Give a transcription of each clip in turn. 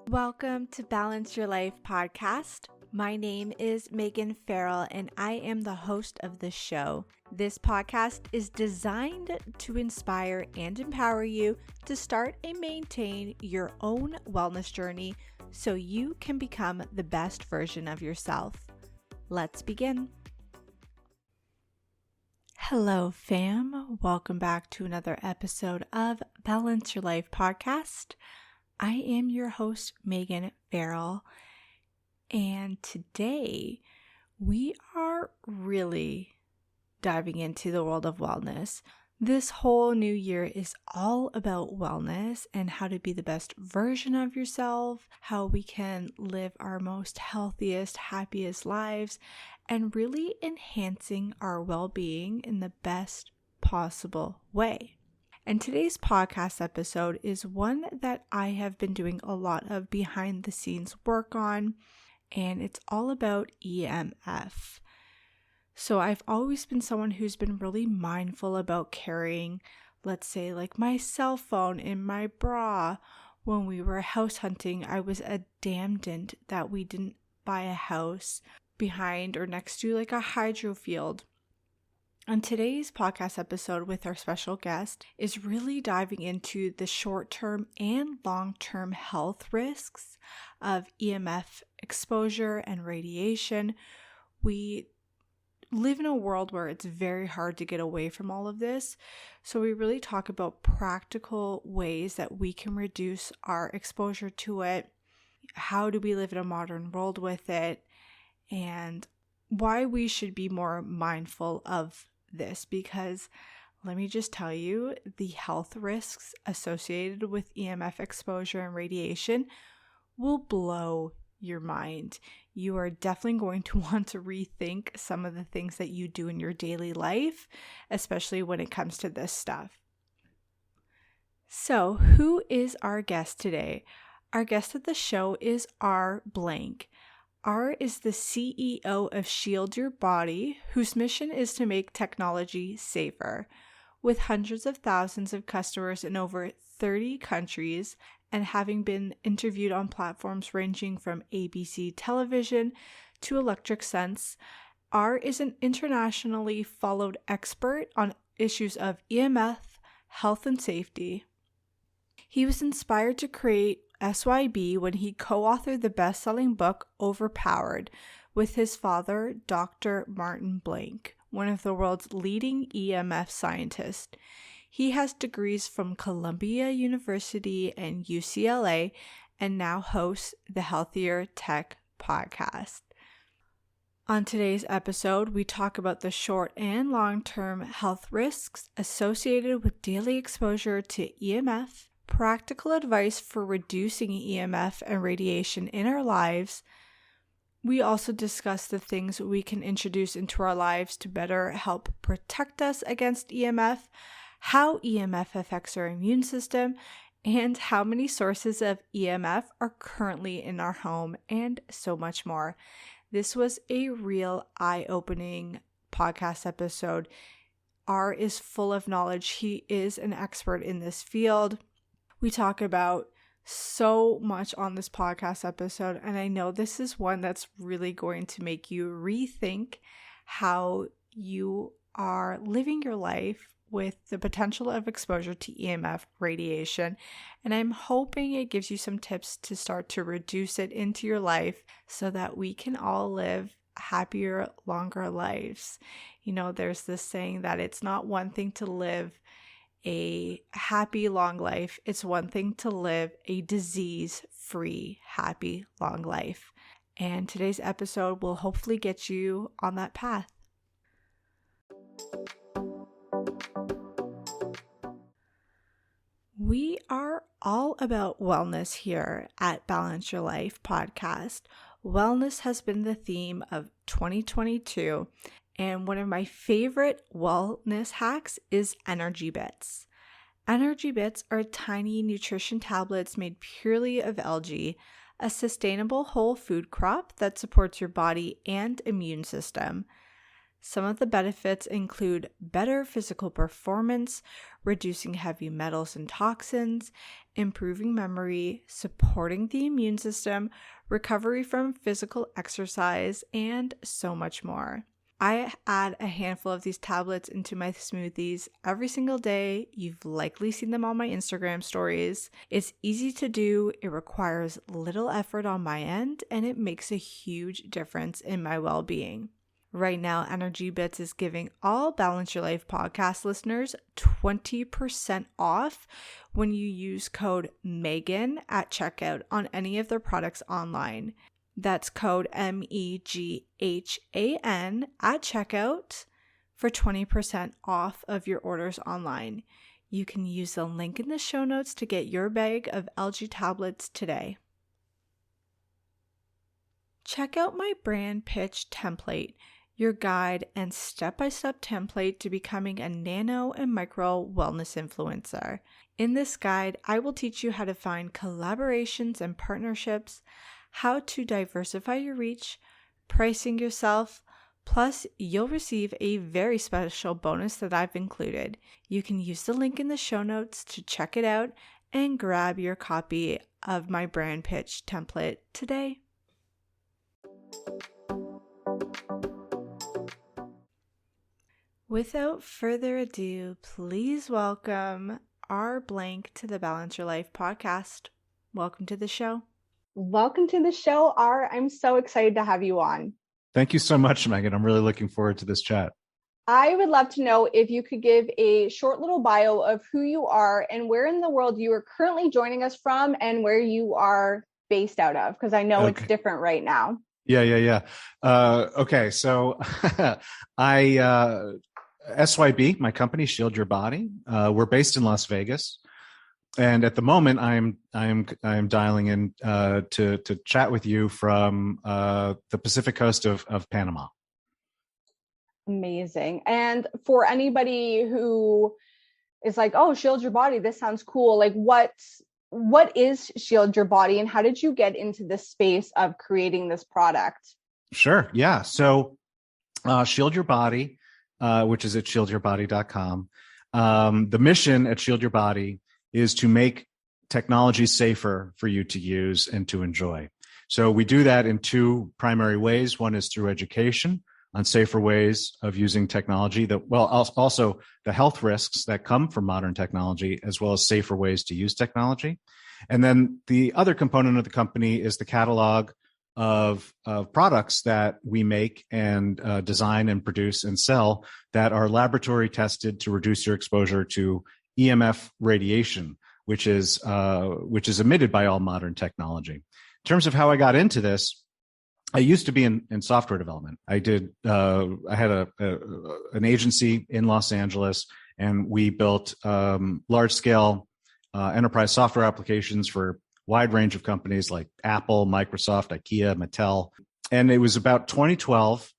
Welcome to Balance Your Life podcast. My name is Meghan and I am the host of the show. This podcast is designed to inspire and empower you to start and maintain your own wellness journey so you can become the best version of yourself. Let's begin. Hello, fam. Welcome back to another episode of Balance Your Life podcast. I am your host, Meghan Farrell, and today we are really diving into the world of wellness. This whole new year is all about wellness and how to be the best version of yourself, how we can live our most healthiest, happiest lives, and really enhancing our well-being in the best possible way. And today's podcast episode is one that I have been doing a lot of behind the scenes work on, and it's all about EMF. So I've always been someone who's been really mindful about carrying, let's say, like my cell phone in my bra. When we were house hunting, I was adamant that we didn't buy a house behind or next to like a hydro field. On today's podcast episode with our special guest is really diving into the short-term and long-term health risks of EMF exposure and radiation. We live in a world where it's very hard to get away from all of this. So we really talk about practical ways that we can reduce our exposure to it. How do we live in a modern world with it? And why we should be more mindful of this, because let me just tell you, the health risks associated with EMF exposure and radiation will blow your mind. You are definitely going to want to rethink some of the things that you do in your daily life, especially when it comes to this stuff. So, who is our guest today? Our guest at the show is R. Blank. R is the CEO of Shield Your Body, whose mission is to make technology safer. With hundreds of thousands of customers in over 30 countries and having been interviewed on platforms ranging from ABC television to ElectricSense, R is an internationally followed expert on issues of EMF, health and safety. He was inspired to create SYB when he co-authored the best-selling book Overpowered with his father, Dr. Martin Blank, one of the world's leading EMF scientists. He has degrees from Columbia University and UCLA and now hosts the Healthier Tech podcast. On today's episode, we talk about the short and long-term health risks associated with daily exposure to EMF, practical advice for reducing EMF and radiation in our lives. We also discuss the things we can introduce into our lives to better help protect us against EMF, how EMF affects our immune system, and how many sources of EMF are currently in our home, and so much more. This was a real eye-opening podcast episode. R is full of knowledge. He is an expert in this field. We talk about so much on this podcast episode, and I know this is one that's really going to make you rethink how you are living your life with the potential of exposure to EMF radiation, and I'm hoping it gives you some tips to start to reduce it into your life so that we can all live happier, longer lives. You know, there's this saying that it's not one thing to live a happy, long life. It's one thing to live a disease-free, happy, long life. And today's episode will hopefully get you on that path. We are all about wellness here at Balance Your Life podcast. Wellness has been the theme of 2022. And one of my favorite wellness hacks is Energy Bits. Energy Bits are tiny nutrition tablets made purely of algae, a sustainable whole food crop that supports your body and immune system. Some of the benefits include better physical performance, reducing heavy metals and toxins, improving memory, supporting the immune system, recovery from physical exercise, and so much more. I add a handful of these tablets into my smoothies every single day. You've likely seen them on my Instagram stories. It's easy to do, it requires little effort on my end, and it makes a huge difference in my well-being. Right now, Energy Bits is giving all Balance Your Life podcast listeners 20% off when you use code Meghan at checkout on any of their products online. That's code MEGHAN at checkout for 20% off of your orders online. You can use the link in the show notes to get your bag of LG tablets today. Check out my brand pitch template, your guide and step-by-step template to becoming a nano and micro wellness influencer. In this guide, I will teach you how to find collaborations and partnerships, how to diversify your reach, pricing yourself, plus you'll receive a very special bonus that I've included. You can use the link in the show notes to check it out and grab your copy of my brand pitch template today. Without further ado, please welcome R. Blank to the Balance Your Life podcast. Welcome to the show. Welcome to the show, R. I'm so excited to have you on. Thank you so much, Meghan. I'm really looking forward to this chat. I would love to know if you could give a short little bio of who you are and where in the world you are currently joining us from and where you are based out of, because I know it's different right now. Yeah. Okay, so SYB, my company, Shield Your Body. We're based in Las Vegas. And at the moment, I'm dialing in to chat with you from the Pacific coast of Panama. Amazing. And for anybody who is like, "Oh, Shield Your Body, this sounds cool." Like, what is Shield Your Body, and how did you get into this space of creating this product? Sure. Yeah. So, Shield Your Body, which is at shieldyourbody.com. The mission at Shield Your Body is to make technology safer for you to use and to enjoy. So we do that in two primary ways. One is through education on safer ways of using technology, also the health risks that come from modern technology, as well as safer ways to use technology. And then the other component of the company is the catalog of products that we make and design and produce and sell that are laboratory tested to reduce your exposure to EMF radiation, which is emitted by all modern technology. In terms of how I got into this, I used to be in software development. I had an agency in Los Angeles, and we built large scale enterprise software applications for a wide range of companies like Apple, Microsoft, IKEA, Mattel. And it was about 2012,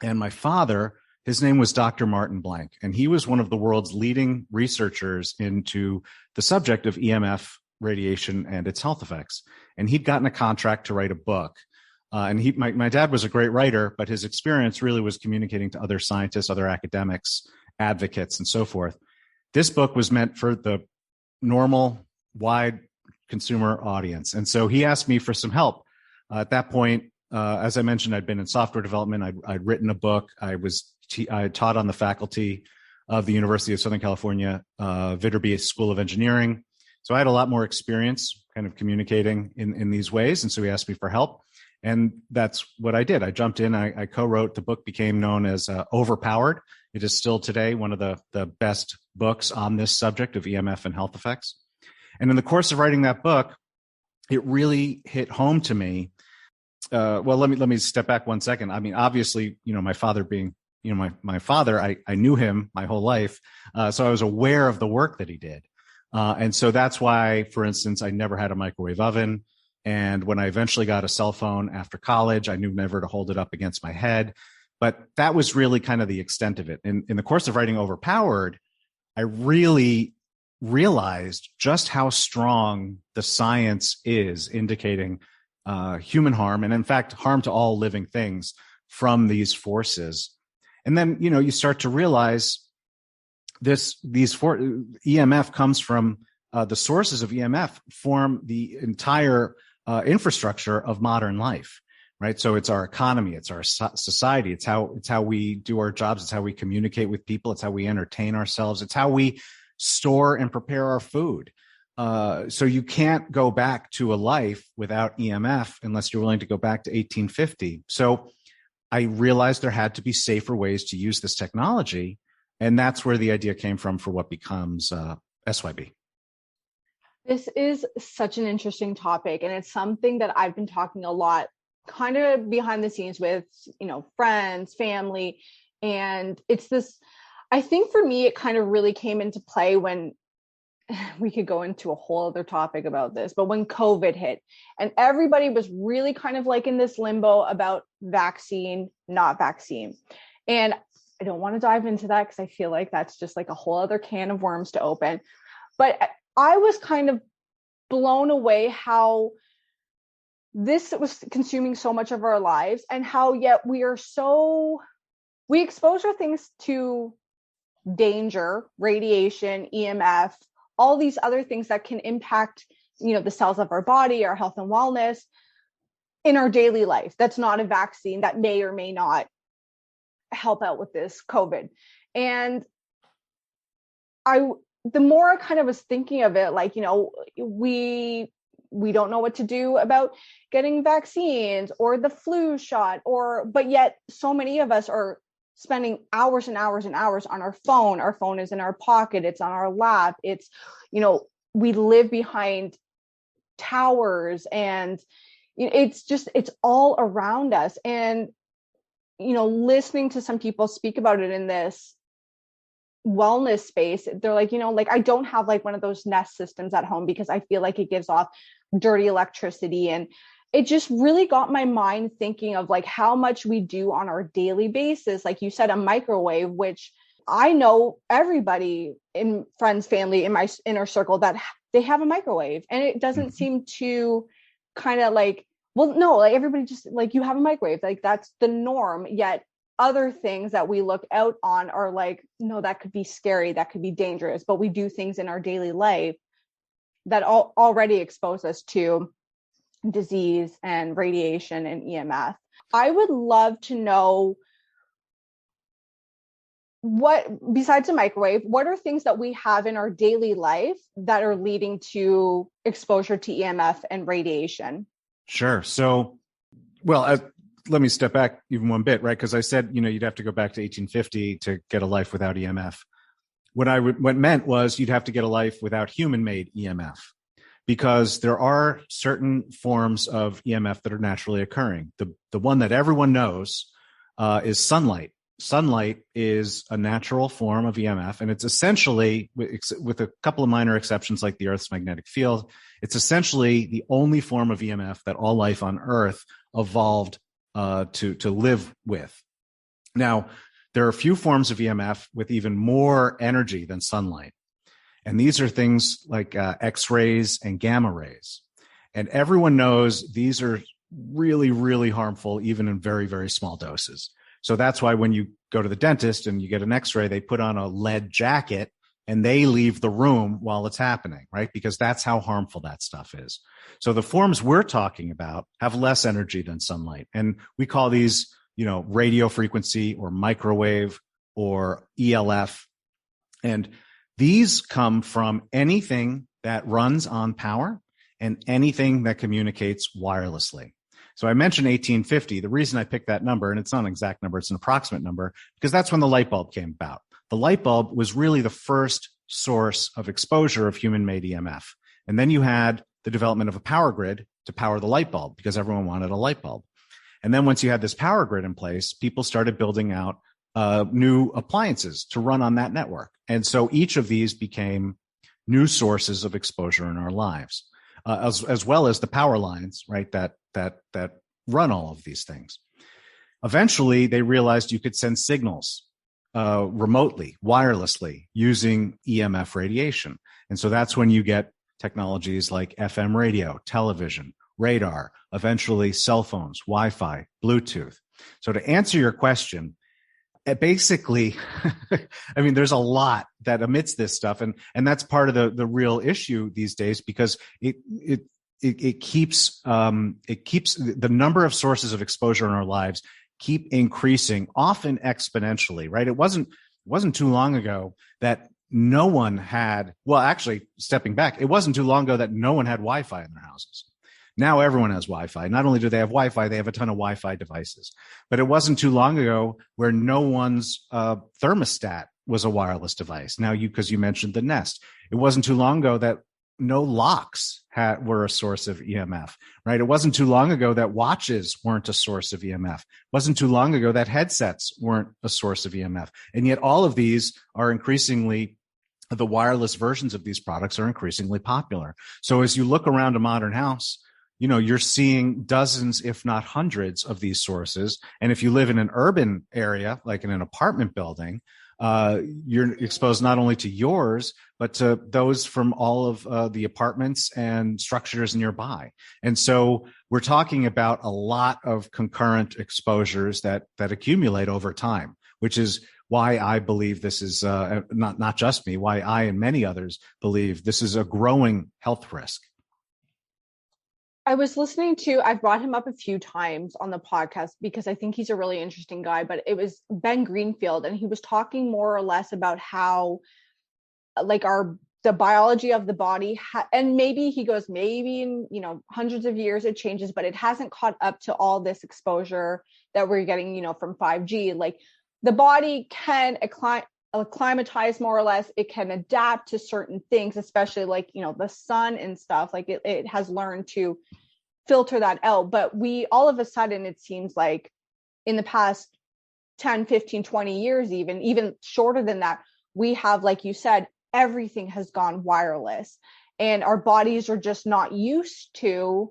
and my father, his name was Dr. Martin Blank, and he was one of the world's leading researchers into the subject of EMF radiation and its health effects. And he'd gotten a contract to write a book. My dad was a great writer, but his experience really was communicating to other scientists, other academics, advocates, and so forth. This book was meant for the normal, wide consumer audience. And so he asked me for some help. At that point, as I mentioned, I'd been in software development. I'd written a book. I taught on the faculty of the University of Southern California, Viterbi School of Engineering. So I had a lot more experience kind of communicating in these ways. And so he asked me for help. And that's what I did. I jumped in. I co-wrote. The book became known as Overpowered. It is still today one of the best books on this subject of EMF and health effects. And in the course of writing that book, it really hit home to me. Well, let me step back 1 second. I mean, obviously, my father being, my father, I knew him my whole life. So I was aware of the work that he did. And so that's why, for instance, I never had a microwave oven. And when I eventually got a cell phone after college, I knew never to hold it up against my head. But that was really kind of the extent of it. In the course of writing Overpowered, I really realized just how strong the science is indicating human harm, and in fact, harm to all living things from these forces. And then, you start to realize EMF comes from the sources of EMF form the entire infrastructure of modern life, right? So it's our economy, it's our society, it's how we do our jobs, it's how we communicate with people, it's how we entertain ourselves, it's how we store and prepare our food. So you can't go back to a life without EMF unless you're willing to go back to 1850. So I realized there had to be safer ways to use this technology. And that's where the idea came from for what becomes SYB. This is such an interesting topic. And it's something that I've been talking a lot, kind of behind the scenes with, friends, family. And it's this, I think for me, it kind of really came into play when we could go into a whole other topic about this, but when COVID hit and everybody was really kind of like in this limbo about vaccine, not vaccine. And I don't want to dive into that because I feel like that's just like a whole other can of worms to open. But I was kind of blown away how this was consuming so much of our lives and how yet we expose our things to danger, radiation, EMF, all these other things that can impact, the cells of our body, our health and wellness in our daily life. That's not a vaccine that may or may not help out with this COVID. And the more I kind of was thinking of it, like, we don't know what to do about getting vaccines or the flu shot, but yet so many of us are spending hours and hours and hours on our phone. Our phone is in our pocket. It's on our lap. It's, we live behind towers and it's all around us. And, listening to some people speak about it in this wellness space, they're like, I don't have like one of those Nest systems at home because I feel like it gives off dirty electricity. And it just really got my mind thinking of like how much we do on our daily basis. Like you said, a microwave, which I know everybody in friends, family, in my inner circle that they have a microwave, and it doesn't seem to kind of like, well, no, like everybody just like, you have a microwave, like that's the norm. Yet other things that we look out on are like, no, that could be scary, that could be dangerous, but we do things in our daily life that already expose us to disease and radiation and EMF. I would love to know besides a microwave, what are things that we have in our daily life that are leading to exposure to EMF and radiation? Sure. So, let me step back even one bit, right? Because I said, you'd have to go back to 1850 to get a life without EMF. What meant was you'd have to get a life without human-made EMF, because there are certain forms of EMF that are naturally occurring. The one that everyone knows is sunlight. Sunlight is a natural form of EMF, and it's essentially, with a couple of minor exceptions like the Earth's magnetic field, it's essentially the only form of EMF that all life on Earth evolved to live with. Now, there are a few forms of EMF with even more energy than sunlight. And these are things like X-rays and gamma rays. And everyone knows these are really, really harmful, even in very, very small doses. So that's why when you go to the dentist and you get an X-ray, they put on a lead jacket and they leave the room while it's happening, right? Because that's how harmful that stuff is. So the forms we're talking about have less energy than sunlight. And we call these, radio frequency or microwave or ELF. And these come from anything that runs on power and anything that communicates wirelessly. So I mentioned 1850. The reason I picked that number, and it's not an exact number, it's an approximate number, because that's when the light bulb came about. The light bulb was really the first source of exposure of human-made EMF. And then you had the development of a power grid to power the light bulb because everyone wanted a light bulb. And then once you had this power grid in place, people started building out new appliances to run on that network. And so each of these became new sources of exposure in our lives, as well as the power lines, right, that run all of these things. Eventually, they realized you could send signals remotely, wirelessly, using EMF radiation. And so that's when you get technologies like FM radio, television, radar, eventually cell phones, Wi-Fi, Bluetooth. So to answer your question, basically, I mean, there's a lot that emits this stuff, and that's part of the real issue these days, because it keeps the number of sources of exposure in our lives keep increasing, often exponentially, right? It wasn't too long ago that no one had, well, actually, stepping back, it wasn't too long ago that no one had Wi-Fi in their houses. Now everyone has Wi-Fi. Not only do they have Wi-Fi, they have a ton of Wi-Fi devices. But it wasn't too long ago where no one's thermostat was a wireless device. Now, because you mentioned the Nest, it wasn't too long ago that no locks were a source of EMF, right? It wasn't too long ago that watches weren't a source of EMF. It wasn't too long ago that headsets weren't a source of EMF. And yet all of these are increasingly, the wireless versions of these products are increasingly popular. So as you look around a modern house, you're seeing dozens, if not hundreds, of these sources. And if you live in an urban area, like in an apartment building, you're exposed not only to yours, but to those from all of the apartments and structures nearby. And so we're talking about a lot of concurrent exposures that accumulate over time, which is why I believe this is not just me, why I and many others believe this is a growing health risk. I was listening to, I've brought him up a few times on the podcast because I think he's a really interesting guy, but it was Ben Greenfield, and he was talking more or less about how like the biology of the body, and maybe he goes, maybe in, hundreds of years it changes, but it hasn't caught up to all this exposure that we're getting, from 5G. Like the body can acclimatize more or less. It can adapt to certain things, especially like, the sun and stuff. Like it has learned to filter that out. But we all of a sudden, it seems like in the past 10, 15, 20 years, even shorter than that, we have, like you said, everything has gone wireless, and our bodies are just not used to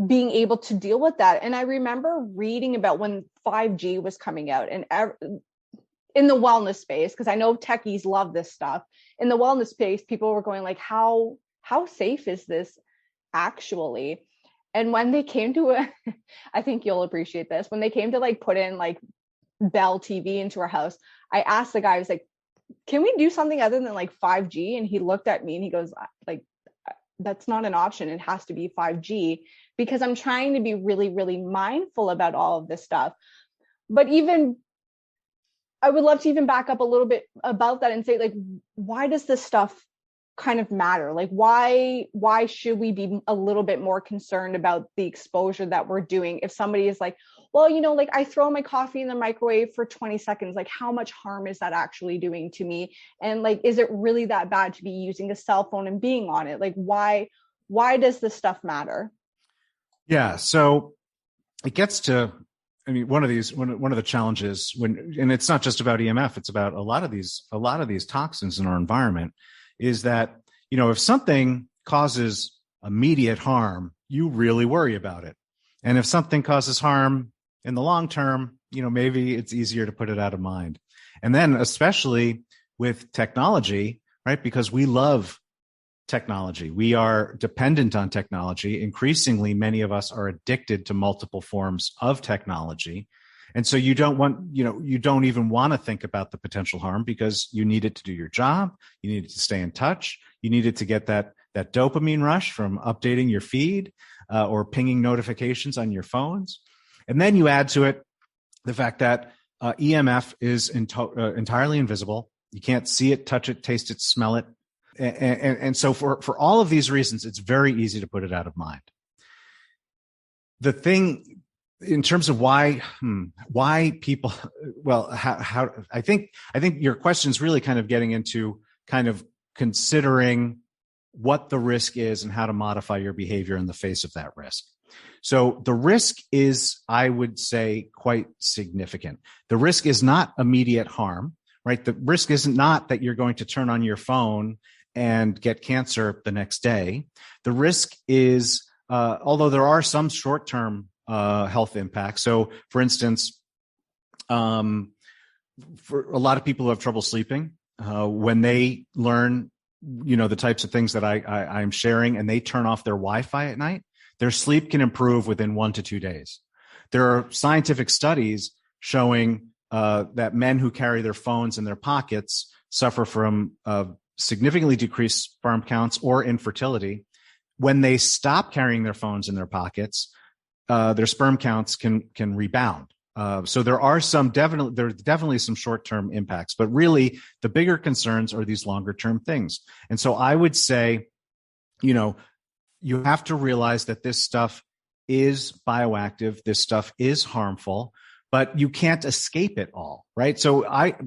being able to deal with that. And I remember reading about when 5G was coming out, and in the wellness space, because I know techies love this stuff. In the wellness space, people were going like, how safe is this actually? And when they came to I think you'll appreciate this, when they came to like put in like Bell TV into our house, I asked the guy, I was like, can we do something other than like 5G? And he looked at me and he goes, like, that's not an option. It has to be 5G, because I'm trying to be really, really mindful about all of this stuff. But even I would love to even back up a little bit about that and say, like, why does this stuff kind of matter? Like, why should we be a little bit more concerned about the exposure that we're doing? If somebody is like, well, like I throw my coffee in the microwave for 20 seconds, like how much harm is that actually doing to me? And like, is it really that bad to be using a cell phone and being on it? Like, why does this stuff matter? Yeah. So it gets to, I mean, one of the challenges and it's not just about EMF, it's about a lot of these toxins in our environment, is that, if something causes immediate harm, you really worry about it. And if something causes harm in the long term, maybe it's easier to put it out of mind. And then especially with technology, right? Because we love technology. We are dependent on technology. Increasingly, many of us are addicted to multiple forms of technology. And so you don't even want to think about the potential harm, because you need it to do your job. You need it to stay in touch. You need it to get that dopamine rush from updating your feed or pinging notifications on your phones. And then you add to it the fact that EMF is entirely invisible. You can't see it, touch it, taste it, smell it. And so for all of these reasons, it's very easy to put it out of mind. The thing in terms of why people, well, how I think your question is really kind of getting into kind of considering what the risk is and how to modify your behavior in the face of that risk. So the risk is, I would say, quite significant. The risk is not immediate harm, right? The risk isn't not that you're going to turn on your phone and get cancer the next day. The risk is, although there are some short-term health impacts. So, for instance, for a lot of people who have trouble sleeping, when they learn, the types of things that I'm sharing, and they turn off their Wi-Fi at night, their sleep can improve within 1 to 2 days. There are scientific studies showing that men who carry their phones in their pockets suffer from significantly decreased sperm counts or infertility. When they stop carrying their phones in their pockets, their sperm counts can rebound. So there's definitely some short-term impacts, but really the bigger concerns are these longer-term things. And so I would say, you have to realize that this stuff is bioactive. This stuff is harmful, but you can't escape it all, right? So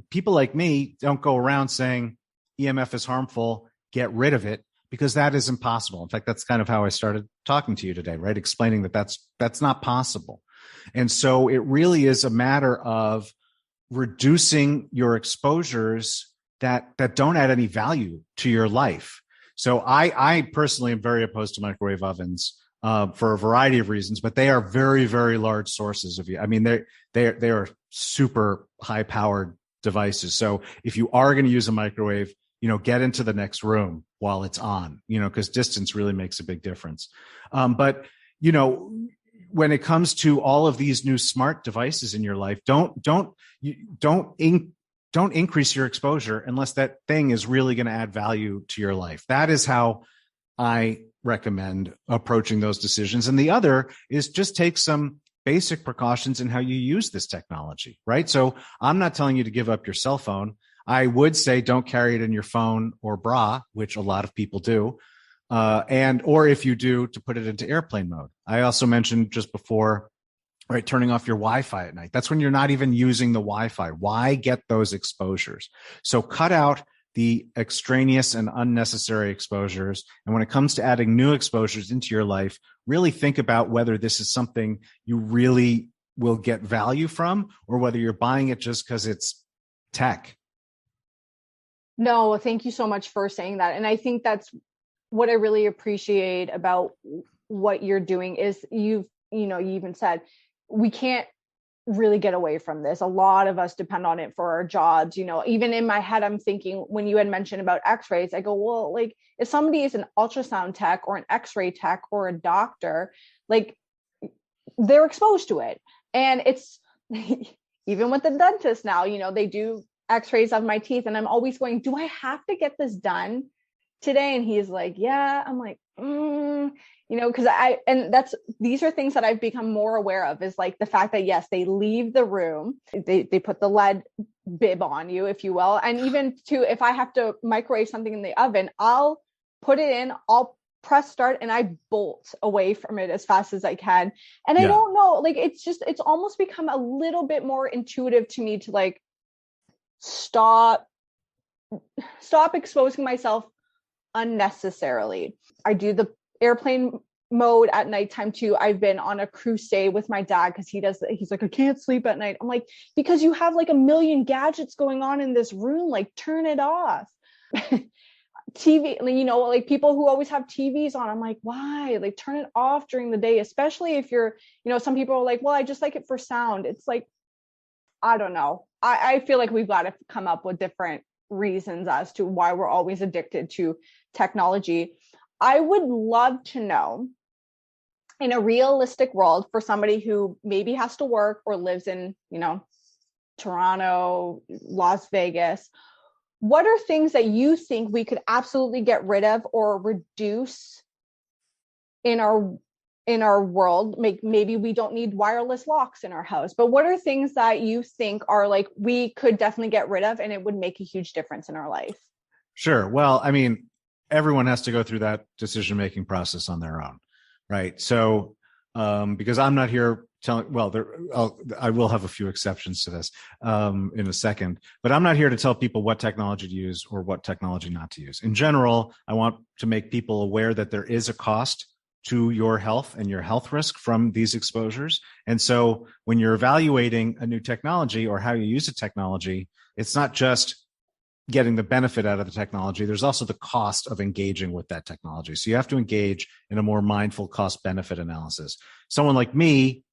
people like me don't go around saying EMF is harmful, get rid of it, because that is impossible. In fact, that's kind of how I started talking to you today, right? Explaining that that's not possible. And so it really is a matter of reducing your exposures that don't add any value to your life. So I personally am very opposed to microwave ovens for a variety of reasons, but they are very, very large sources of you. I mean, they are super high powered devices. So if you are going to use a microwave, get into the next room while it's on, because distance really makes a big difference. But when it comes to all of these new smart devices in your life, don't increase your exposure unless that thing is really going to add value to your life. That is how I recommend approaching those decisions. And the other is just take some basic precautions in how you use this technology, right? So I'm not telling you to give up your cell phone. I would say don't carry it in your phone or bra, which a lot of people do. Or if you do, to put it into airplane mode. I also mentioned just before, right, turning off your Wi-Fi at night. That's when you're not even using the Wi-Fi. Why get those exposures? So cut out the extraneous and unnecessary exposures. And when it comes to adding new exposures into your life, really think about whether this is something you really will get value from, or whether you're buying it just because it's tech. No, thank you so much for saying that. And I think that's what I really appreciate about what you're doing is you even said, we can't really get away from this. A lot of us depend on it for our jobs. Even in my head, I'm thinking when you had mentioned about x-rays, I go, well, like if somebody is an ultrasound tech or an x-ray tech or a doctor, like they're exposed to it. And it's even with the dentist now, they do x-rays of my teeth and I'm always going, do I have to get this done today? And he's like, yeah. I'm like, because these are things that I've become more aware of, is like the fact that, yes, they leave the room, they put the lead bib on you, if you will. And even if I have to microwave something in the oven, I'll put it in, I'll press start and I bolt away from it as fast as I can. And I don't know, like, it's almost become a little bit more intuitive to me to like, stop exposing myself unnecessarily. I do the airplane mode at nighttime too. I've been on a crusade with my dad because he's like, I can't sleep at night. I'm like, because you have like a million gadgets going on in this room, like turn it off. TV, like people who always have TVs on, I'm like, why? Like turn it off during the day, especially if you're, some people are like, well, I just like it for sound. It's like, I don't know. I feel like we've got to come up with different reasons as to why we're always addicted to technology. I would love to know, in a realistic world, for somebody who maybe has to work or lives in, Toronto, Las Vegas, what are things that you think we could absolutely get rid of or reduce in our world? Maybe we don't need wireless locks in our house, but what are things that you think are like, we could definitely get rid of and it would make a huge difference in our life? Sure. Well, I mean, everyone has to go through that decision-making process on their own, right? So, because I'm not here telling, I will have a few exceptions to this in a second, but I'm not here to tell people what technology to use or what technology not to use. In general, I want to make people aware that there is a cost to your health and your health risk from these exposures. And so when you're evaluating a new technology or how you use a technology, it's not just getting the benefit out of the technology. There's also the cost of engaging with that technology. So you have to engage in a more mindful cost benefit analysis. Someone like me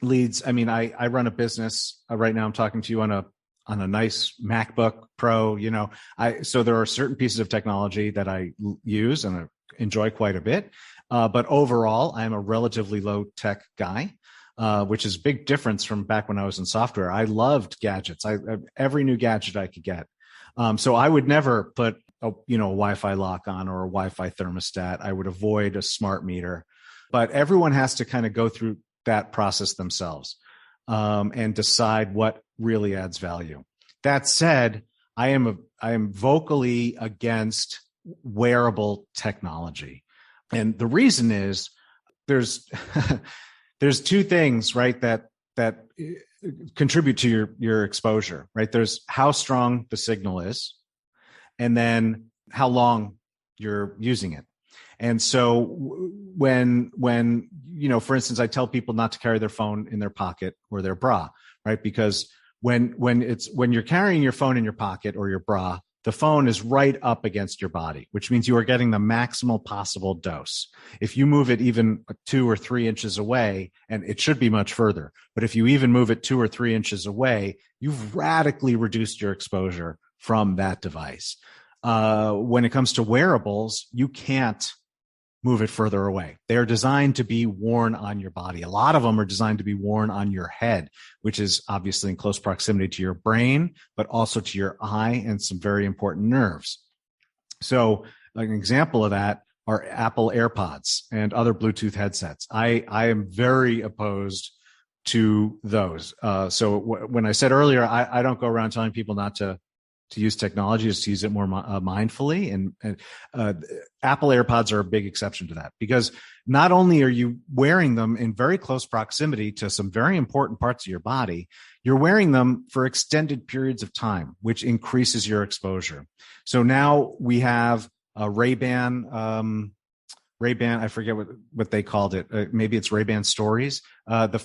I run a business right now. I'm talking to you on a nice MacBook Pro, so there are certain pieces of technology that I use and I enjoy quite a bit. But overall, I'm a relatively low tech guy. which is a big difference from back when I was in software. I loved gadgets. Every new gadget I could get. So I would never put a Wi-Fi lock on or a Wi-Fi thermostat. I would avoid a smart meter. But everyone has to kind of go through that process themselves and decide what really adds value. That said, I am vocally against wearable technology. And the reason is there's two things, right, that contribute to your exposure, right? There's how strong the signal is, and then how long you're using it. And so when for instance, I tell people not to carry their phone in their pocket or their bra, right? Because when you're carrying your phone in your pocket or your bra, the phone is right up against your body, which means you are getting the maximal possible dose. If you move it even 2 or 3 inches away, and it should be much further, but if you even move it 2 or 3 inches away, you've radically reduced your exposure from that device. When it comes to wearables, you can't move it further away. They are designed to be worn on your body. A lot of them are designed to be worn on your head, which is obviously in close proximity to your brain, but also to your eye and some very important nerves. So an example of that are Apple Airpods and other Bluetooth headsets. I am very opposed to those. So when I said earlier, I don't go around telling people not to use technology, is to use it more mindfully. And Apple AirPods are a big exception to that, because not only are you wearing them in very close proximity to some very important parts of your body, you're wearing them for extended periods of time, which increases your exposure. So now we have a Ray-Ban, I forget what they called it. Maybe it's Ray-Ban Stories. The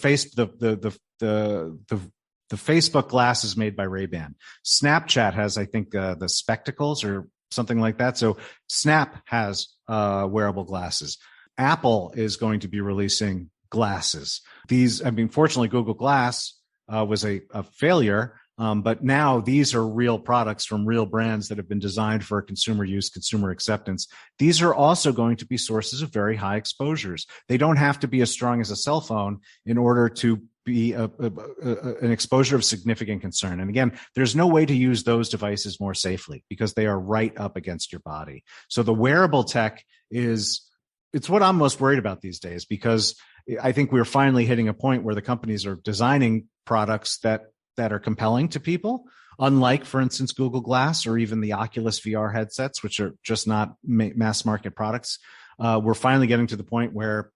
Facebook glasses made by Ray-Ban. Snapchat has, I think, the spectacles or something like that. So Snap has wearable glasses. Apple is going to be releasing glasses. Fortunately, Google Glass was a failure, but now these are real products from real brands that have been designed for consumer use, consumer acceptance. These are also going to be sources of very high exposures. They don't have to be as strong as a cell phone in order to be an exposure of significant concern. And again, there's no way to use those devices more safely because they are right up against your body. So the wearable tech it's what I'm most worried about these days, because I think we're finally hitting a point where the companies are designing products that are compelling to people, unlike, for instance, Google Glass or even the Oculus VR headsets, which are just not mass market products. We're finally getting to the point where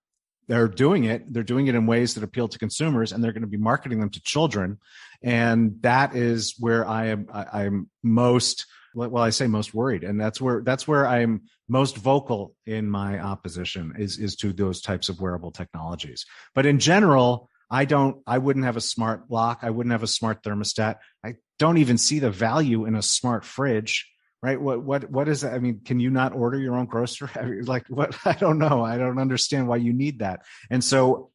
they're doing it in ways that appeal to consumers, and they're going to be marketing them to children. And that is where I'm most, well, I say most worried. And that's where I'm most vocal in my opposition is to those types of wearable technologies. But in general, I wouldn't have a smart lock. I wouldn't have a smart thermostat. I don't even see the value in a smart fridge. Right? What is that? I mean, can you not order your own grocery? Like what? I don't know. I don't understand why you need that. And so,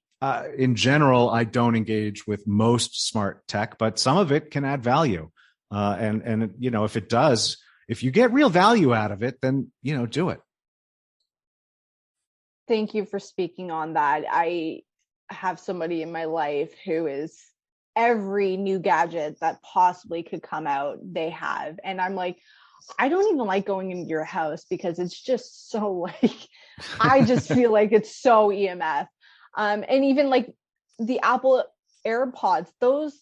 in general, I don't engage with most smart tech, but some of it can add value. And if it does, if you get real value out of it, then do it. Thank you for speaking on that. I have somebody in my life who is every new gadget that possibly could come out, they have, and I'm like, I don't even like going into your house because it's just so like, I just feel like it's so EMF. And even like the Apple AirPods, those,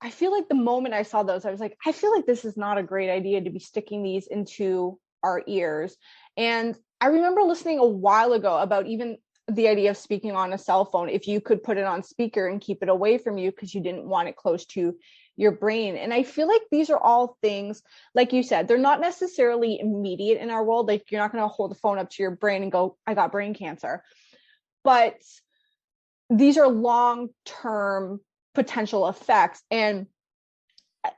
I feel like the moment I saw those, I was like, I feel like this is not a great idea to be sticking these into our ears. And I remember listening a while ago about even the idea of speaking on a cell phone, if you could put it on speaker and keep it away from you because you didn't want it close to your brain. And I feel like these are all things, like you said, they're not necessarily immediate in our world. Like you're not going to hold the phone up to your brain and go, I got brain cancer. But these are long-term potential effects. And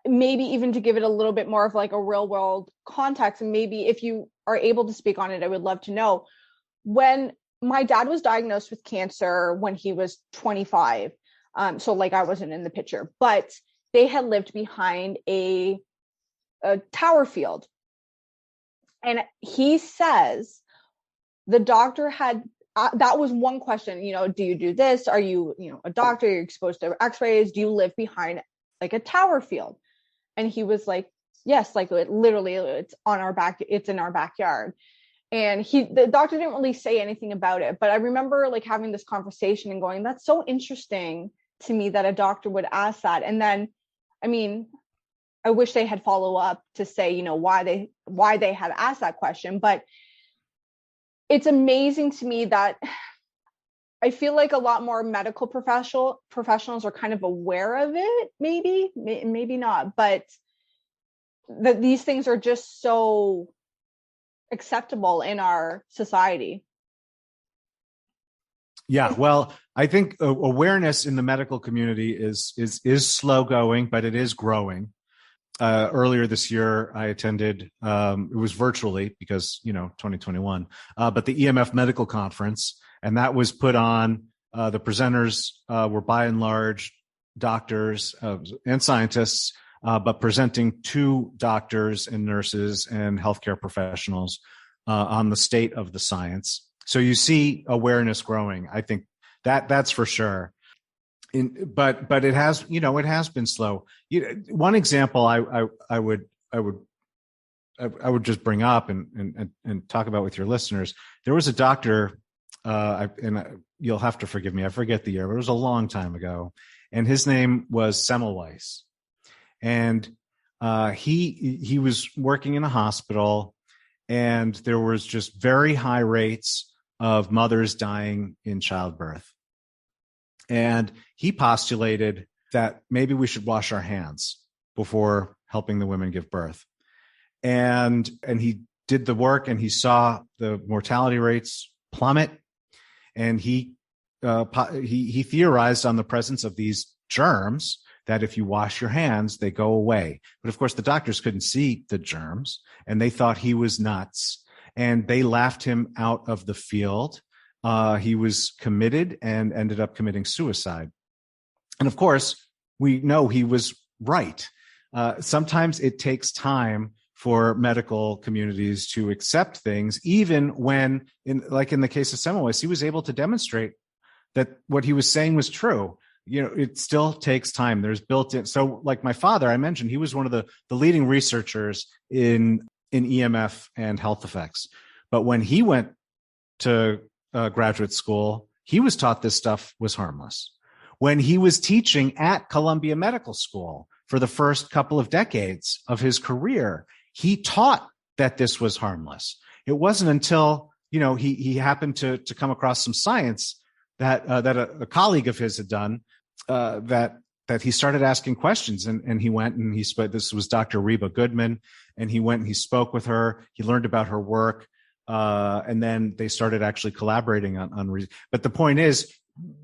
maybe even to give it a little bit more of like a real world context, and maybe if you are able to speak on it, I would love to know. When my dad was diagnosed with cancer when he was 25, so like I wasn't in the picture, but they had lived behind a tower field. And he says the doctor had that was one question, do you do this? Are you, a doctor? You're exposed to x-rays? Do you live behind like a tower field? And he was like, yes, like it's in our backyard. And the doctor didn't really say anything about it, but I remember like having this conversation and going, that's so interesting to me that a doctor would ask that. And then, I mean, I wish they had follow up to say, why they had asked that question, but it's amazing to me that I feel like a lot more medical professionals are kind of aware of it, maybe not, but that these things are just so acceptable in our society. Yeah, well, I think awareness in the medical community is slow going, but it is growing. Earlier this year, I attended, it was virtually because, 2021, but the EMF Medical Conference, and that was put on, the presenters were by and large doctors and scientists, but presenting to doctors and nurses and healthcare professionals on the state of the science. So you see awareness growing. I think that's for sure. But it has, it has been slow. One example I would just bring up and talk about with your listeners. There was a doctor, and you'll have to forgive me, I forget the year, but it was a long time ago, and his name was Semmelweis, and he was working in a hospital, and there was just very high rates of mothers dying in childbirth. And he postulated that maybe we should wash our hands before helping the women give birth. And he did the work, and he saw the mortality rates plummet. And he theorized on the presence of these germs that if you wash your hands, they go away. But of course, the doctors couldn't see the germs, and they thought he was nuts, and they laughed him out of the field. He was committed and ended up committing suicide. And of course, we know he was right. Sometimes it takes time for medical communities to accept things, even when, like in the case of Semmelweis, he was able to demonstrate that what he was saying was true. It still takes time. There's built-in. So like my father, I mentioned, he was one of the leading researchers in EMF and health effects. But when he went to graduate school, he was taught this stuff was harmless. When he was teaching at Columbia Medical School for the first couple of decades of his career, he taught that this was harmless. It wasn't until, he happened to come across some science that a colleague of his had done, that he started asking questions, and he went and he spoke. This was Dr. Reba Goodman, and he went and he spoke with her. He learned about her work. And then they started actually collaborating on. But the point is,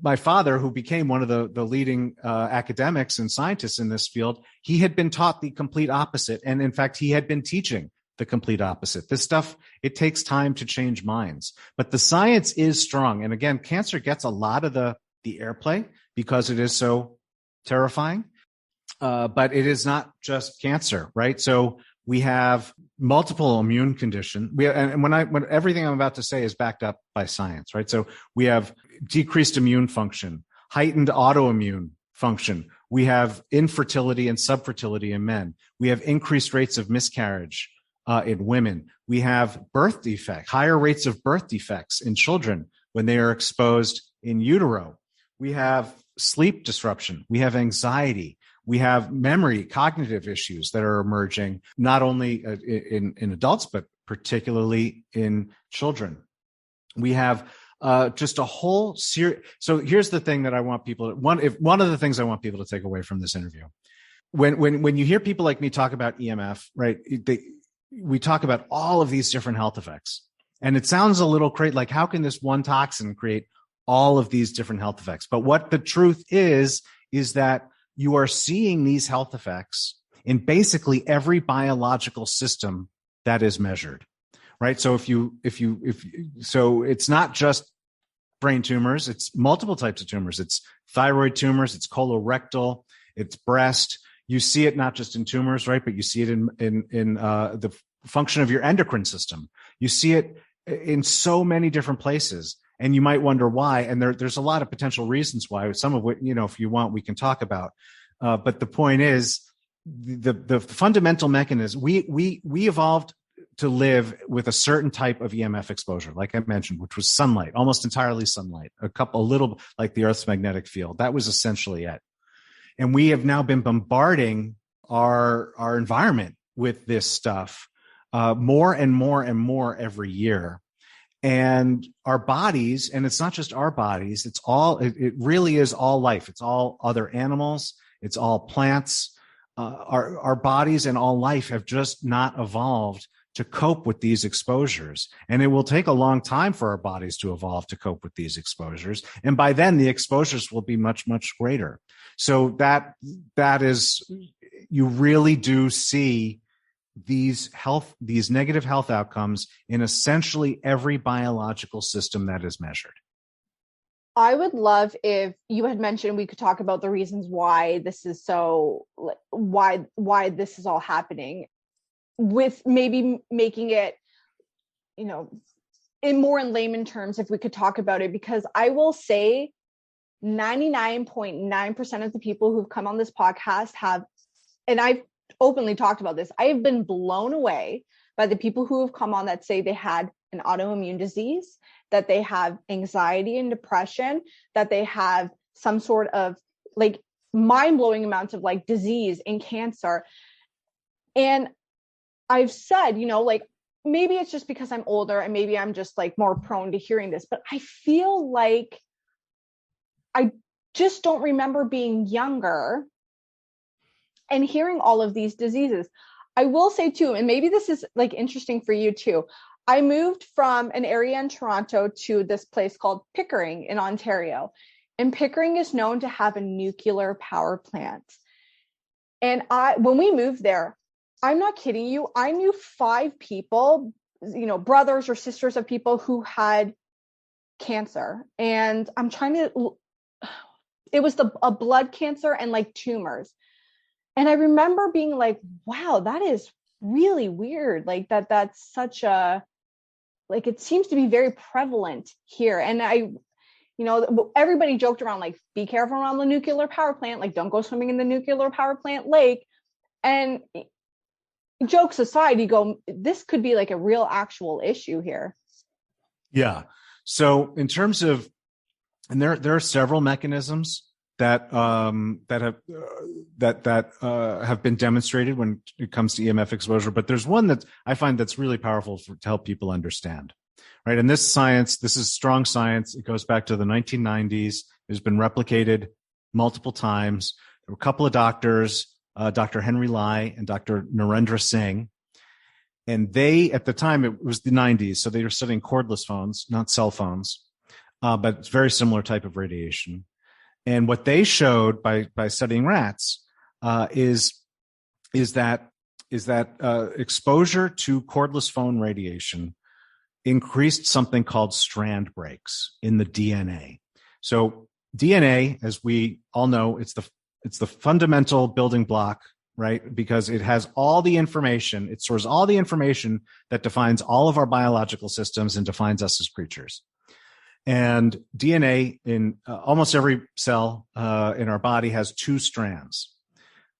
my father, who became one of the leading academics and scientists in this field, he had been taught the complete opposite. And in fact, he had been teaching the complete opposite. This stuff, it takes time to change minds. But the science is strong. And again, cancer gets a lot of the airplay because it is so terrifying. But it is not just cancer, right? So we have multiple immune conditions. When everything I'm about to say is backed up by science, right? So we have decreased immune function, heightened autoimmune function. We have infertility and subfertility in men. We have increased rates of miscarriage in women. We have birth defect, higher rates of birth defects in children when they are exposed in utero. We have sleep disruption. We have anxiety. We have memory, cognitive issues that are emerging, not only in adults, but particularly in children. We have just a whole series. So here's the thing that I want people to, one of the things I want people to take away from this interview. When you hear people like me talk about EMF, right, we talk about all of these different health effects. And it sounds a little crazy, like how can this one toxin create all of these different health effects? But what the truth is that you are seeing these health effects in basically every biological system that is measured, right? So so it's not just brain tumors, it's multiple types of tumors. It's thyroid tumors, it's colorectal, it's breast. You see it not just in tumors, right? But you see it in the function of your endocrine system. You see it in so many different places. And you might wonder why. And there's a lot of potential reasons why, some of which, if you want, we can talk about. But the point is, the fundamental mechanism, we evolved to live with a certain type of EMF exposure, like I mentioned, which was sunlight, almost entirely sunlight, a little like the Earth's magnetic field. That was essentially it. And we have now been bombarding our environment with this stuff more and more and more every year. And our bodies, and it's not just our bodies, it really is all life. It's all other animals. It's all plants. Our bodies and all life have just not evolved to cope with these exposures. And it will take a long time for our bodies to evolve to cope with these exposures. And by then the exposures will be much, much greater. So that is, you really do see these negative health outcomes in essentially every biological system that is measured. I would love if you had mentioned we could talk about the reasons why this is why this is all happening, with maybe making it, in layman terms, if we could talk about it, because I will say 99.9% of the people who've come on this podcast have, and I've openly talked about this, I have been blown away by the people who have come on that say they had an autoimmune disease, that they have anxiety and depression, that they have some sort of mind-blowing amounts of disease and cancer. And I've said, maybe it's just because I'm older and maybe I'm just more prone to hearing this, but I feel like I just don't remember being younger and hearing all of these diseases. I will say too, and maybe this is interesting for you too, I moved from an area in Toronto to this place called Pickering in Ontario. And Pickering is known to have a nuclear power plant. And when we moved there, I'm not kidding you, I knew 5 people, brothers or sisters of people who had cancer. And it was a blood cancer and tumors. And I remember being wow, that is really weird. That's such a, it seems to be very prevalent here. And everybody joked around, be careful around the nuclear power plant. Don't go swimming in the nuclear power plant lake. And jokes aside, you go, this could be a real actual issue here. Yeah. So in terms of, and there are several mechanisms that have been demonstrated when it comes to EMF exposure, but there's one that I find that's really powerful to help people understand, right? And this is strong science. It goes back to the 1990s. It's been replicated multiple times. There were a couple of doctors, Dr. Henry Lai and Dr. Narendra Singh, and they, at the time, it was the 90s, so they were studying cordless phones, not cell phones, but it's very similar type of radiation. And what they showed by studying rats is that exposure to cordless phone radiation increased something called strand breaks in the DNA. So DNA, as we all know, it's the fundamental building block, right? Because it has all the information, it stores all the information that defines all of our biological systems and defines us as creatures. And DNA in almost every cell in our body has 2 strands.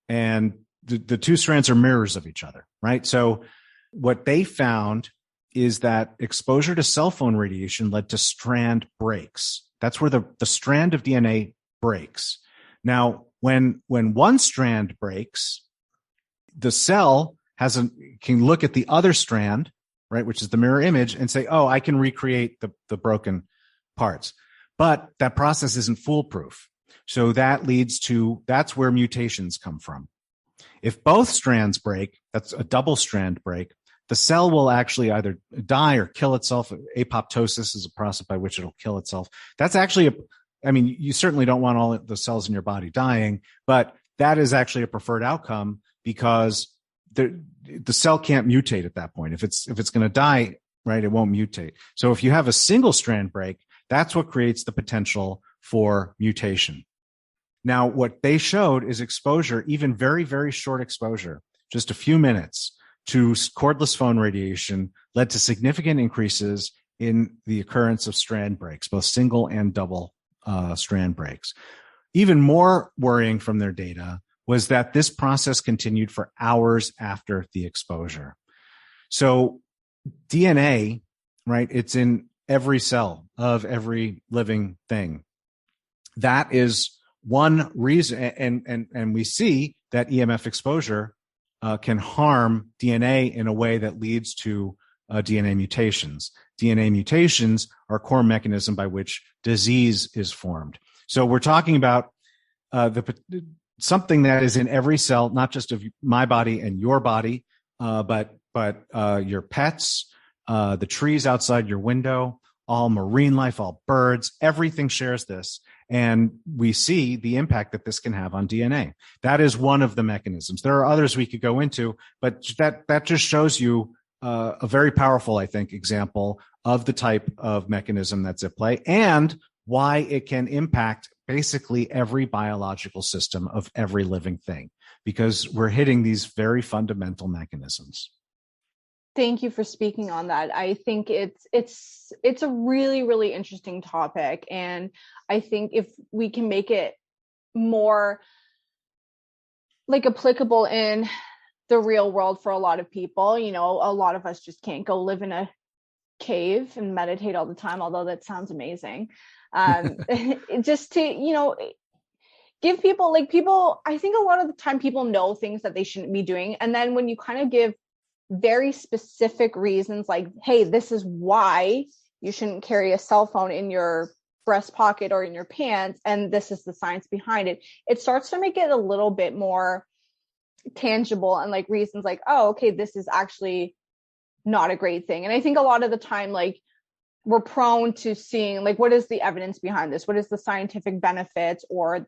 And the 2 strands are mirrors of each other, right? So what they found is that exposure to cell phone radiation led to strand breaks. That's where the strand of DNA breaks. Now, when one strand breaks, the cell can look at the other strand, right, which is the mirror image, and say, oh, I can recreate the broken parts. But that process isn't foolproof. So that's where mutations come from. If both strands break, that's a double strand break, the cell will actually either die or kill itself. Apoptosis is a process by which it'll kill itself. That's actually you certainly don't want all the cells in your body dying, but that is actually a preferred outcome because the cell can't mutate at that point. If it's going to die, right, it won't mutate. So if you have a single strand break, that's what creates the potential for mutation. Now, what they showed is exposure, even very, very short exposure, just a few minutes to cordless phone radiation led to significant increases in the occurrence of strand breaks, both single and double strand breaks. Even more worrying from their data was that this process continued for hours after the exposure. So DNA, right, it's in every cell of every living thing. That is one reason, and we see that EMF exposure can harm DNA in a way that leads to DNA mutations. DNA mutations are a core mechanism by which disease is formed. So we're talking about something that is in every cell, not just of my body and your body, but your pets, the trees outside your window, all marine life, all birds, everything shares this. And we see the impact that this can have on DNA. That is one of the mechanisms. There are others we could go into, but that just shows you a very powerful, I think, example of the type of mechanism that's at play and why it can impact basically every biological system of every living thing, because we're hitting these very fundamental mechanisms. Thank you for speaking on that. I think it's a really, really interesting topic. And I think if we can make it more like applicable in the real world for a lot of people, you know, a lot of us just can't go live in a cave and meditate all the time, although that sounds amazing. Just to, you know, give people, I think a lot of the time people know things that they shouldn't be doing. And then when you kind of give very specific reasons, like, hey, this is why you shouldn't carry a cell phone in your breast pocket or in your pants, and this is the science behind it, it starts to make it a little bit more tangible and like reasons like, oh, okay, this is actually not a great thing. And I think a lot of the time, like, we're prone to seeing like, what is the evidence behind this? What is the scientific benefits, or,